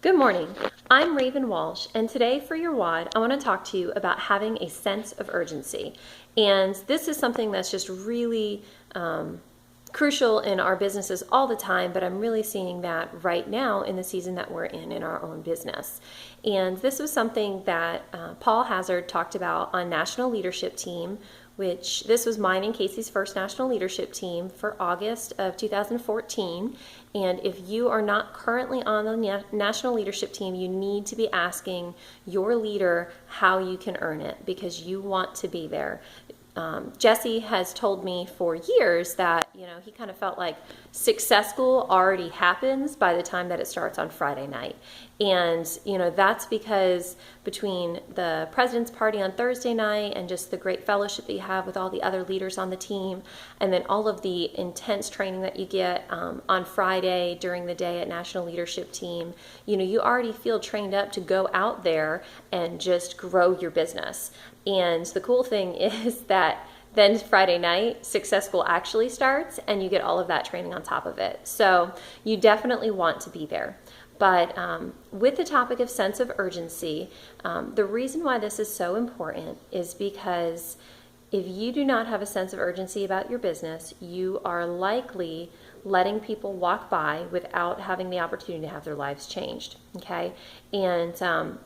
Good morning. I'm Raven Walsh, and today for your WOD, I want to talk to you about having a sense of urgency. And this is something that's just really crucial in our businesses all the time, but I'm really seeing that right now in the season that we're in our own business. And this was something that Paul Hazard talked about on National Leadership Team, which this was mine and Casey's first National Leadership Team for August of 2014. And if you are not currently on the National Leadership Team, you need to be asking your leader how you can earn it because you want to be there. Jesse has told me for years that, he kind of felt like Success School already happens by the time that it starts on Friday night. And, that's because between the President's Party on Thursday night and just the great fellowship that you have with all the other leaders on the team, and then all of the intense training that you get on Friday during the day at National Leadership Team, you already feel trained up to go out there and just grow your business. And the cool thing is that then Friday night, Success School actually starts and you get all of that training on top of it. So you definitely want to be there. But with the topic of sense of urgency, the reason why this is so important is because if you do not have a sense of urgency about your business, you are likely letting people walk by without having the opportunity to have their lives changed, okay? And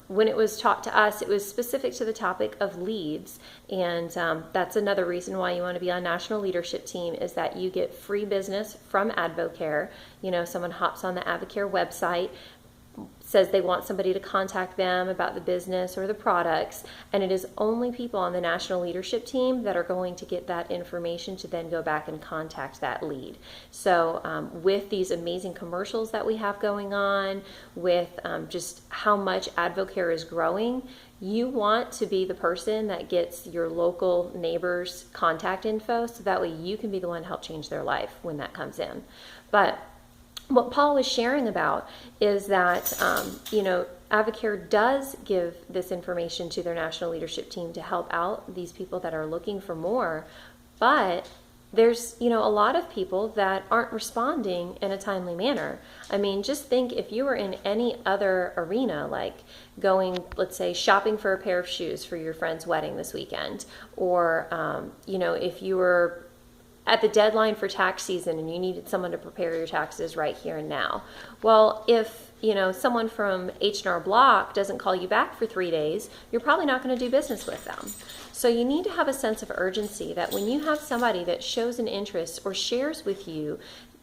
when it was taught to us, it was specific to the topic of leads, and that's another reason why you want to be on National Leadership Team is that you get free business from Advocare. Someone hops on the Advocare website, says they want somebody to contact them about the business or the products, and it is only people on the National Leadership Team that are going to get that information to then go back and contact that lead. So with these amazing commercials that we have going on, with just how much Advocare is growing, you want to be the person that gets your local neighbors' contact info so that way you can be the one to help change their life when that comes in. But what Paul was sharing about is that, Advocare does give this information to their National Leadership Team to help out these people that are looking for more, but there's, a lot of people that aren't responding in a timely manner. I mean, just think if you were in any other arena, like going, let's say, shopping for a pair of shoes for your friend's wedding this weekend, or, if you were at the deadline for tax season and you needed someone to prepare your taxes right here and now. Well, if someone from H&R Block doesn't call you back for 3 days, you're probably not going to do business with them. So you need to have a sense of urgency that when you have somebody that shows an interest or shares with you,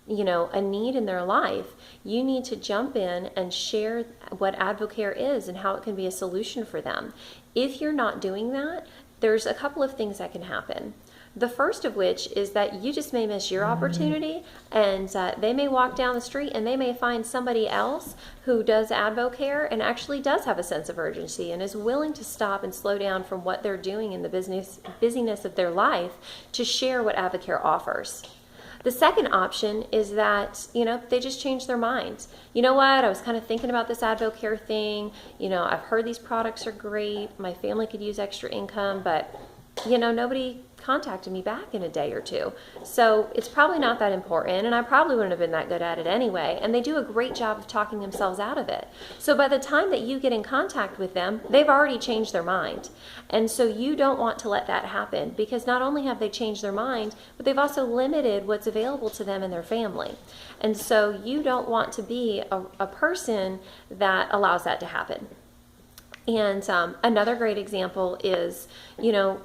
a need in their life, you need to jump in and share what Advocare is and how it can be a solution for them. If you're not doing that, there's a couple of things that can happen. The first of which is that you just may miss your opportunity, and they may walk down the street and they may find somebody else who does Advocare and actually does have a sense of urgency and is willing to stop and slow down from what they're doing in the busyness of their life to share what Advocare offers. The second option is that, they just change their minds. You know what, I was kind of thinking about this Advocare thing. I've heard these products are great. My family could use extra income, but, nobody contacted me back in a day or two. So it's probably not that important, and I probably wouldn't have been that good at it anyway. And they do a great job of talking themselves out of it. So by the time that you get in contact with them, they've already changed their mind. And so you don't want to let that happen because not only have they changed their mind, but they've also limited what's available to them and their family. And so you don't want to be a person that allows that to happen. And another great example is,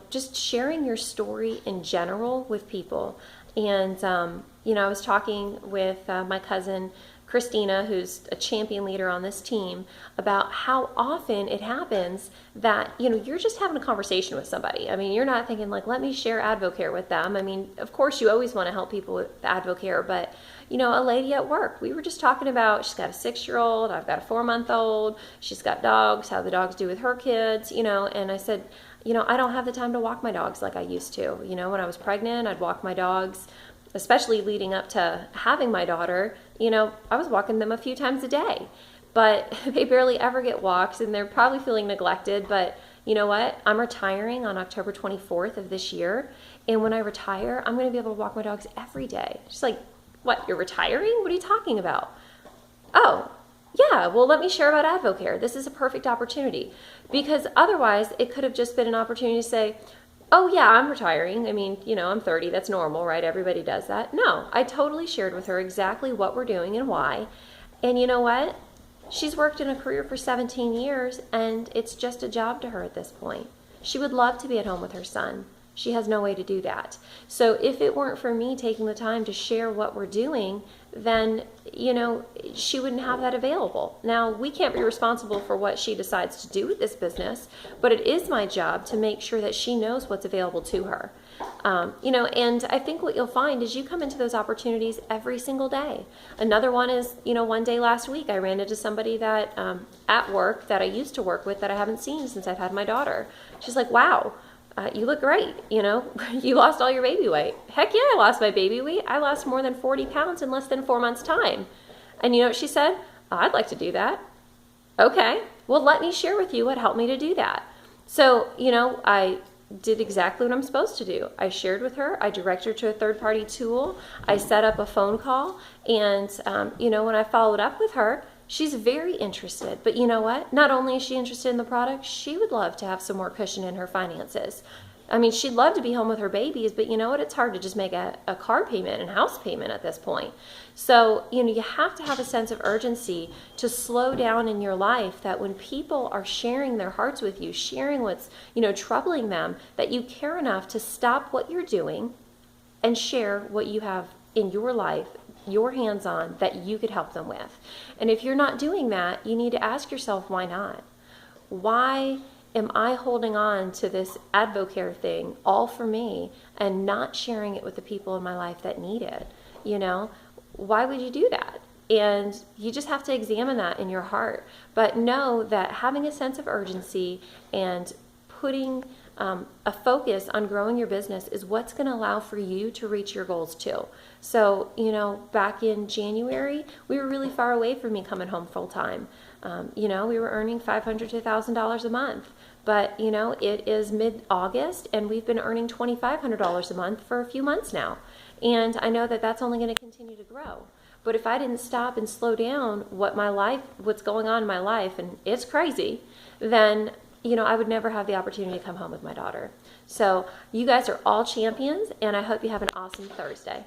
just sharing your story in general with people. And, I was talking with my cousin, Christina, who's a champion leader on this team, about how often it happens that, you're just having a conversation with somebody. I mean, you're not thinking like, let me share Advocare with them. I mean, of course, you always want to help people with Advocare, but, a lady at work, we were just talking about, she's got a 6-year-old, I've got a 4-month-old, she's got dogs, how the dogs do with her kids, and I said, I don't have the time to walk my dogs like I used to. When I was pregnant, I'd walk my dogs, especially leading up to having my daughter, I was walking them a few times a day, but they barely ever get walks and they're probably feeling neglected. But you know what? I'm retiring on October 24th of this year. And when I retire, I'm going to be able to walk my dogs every day. She's like, what, you're retiring? What are you talking about? Oh, Yeah, well, let me share about AdvoCare. This is a perfect opportunity because otherwise it could have just been an opportunity to say, oh, yeah, I'm retiring. I mean, I'm 30. That's normal, right? Everybody does that. No, I totally shared with her exactly what we're doing and why. And you know what? She's worked in a career for 17 years and it's just a job to her at this point. She would love to be at home with her son. She has no way to do that. So if it weren't for me taking the time to share what we're doing, then, she wouldn't have that available. Now, we can't be responsible for what she decides to do with this business, but it is my job to make sure that she knows what's available to her. And I think what you'll find is you come into those opportunities every single day. Another one is, one day last week I ran into somebody that at work that I used to work with that I haven't seen since I've had my daughter. She's like, wow, you look great. You lost all your baby weight. Heck yeah, I lost my baby weight. I lost more than 40 pounds in less than 4 months' time. And you know what she said? Oh, I'd like to do that. Okay, well, let me share with you what helped me to do that. So, I did exactly what I'm supposed to do. I shared with her. I directed her to a third-party tool. I set up a phone call. And, when I followed up with her, she's very interested. But you know what? Not only is she interested in the product, she would love to have some more cushion in her finances. I mean, she'd love to be home with her babies, but you know what? It's hard to just make a car payment and house payment at this point. So, you have to have a sense of urgency to slow down in your life, that when people are sharing their hearts with you, sharing what's, troubling them, that you care enough to stop what you're doing and share what you have in your life, your hands on, that you could help them with. And if you're not doing that, you need to ask yourself, why not? Why am I holding on to this AdvoCare thing all for me and not sharing it with the people in my life that need it? Why would you do that? And you just have to examine that in your heart. But know that having a sense of urgency and putting a focus on growing your business is what's going to allow for you to reach your goals too. So, back in January, we were really far away from me coming home full time. We were earning $500 to $1,000 a month. But, it is mid-August and we've been earning $2,500 a month for a few months now. And I know that that's only going to continue to grow. But if I didn't stop and slow down what's going on in my life, and it's crazy, then, I would never have the opportunity to come home with my daughter. So you guys are all champions, and I hope you have an awesome Thursday.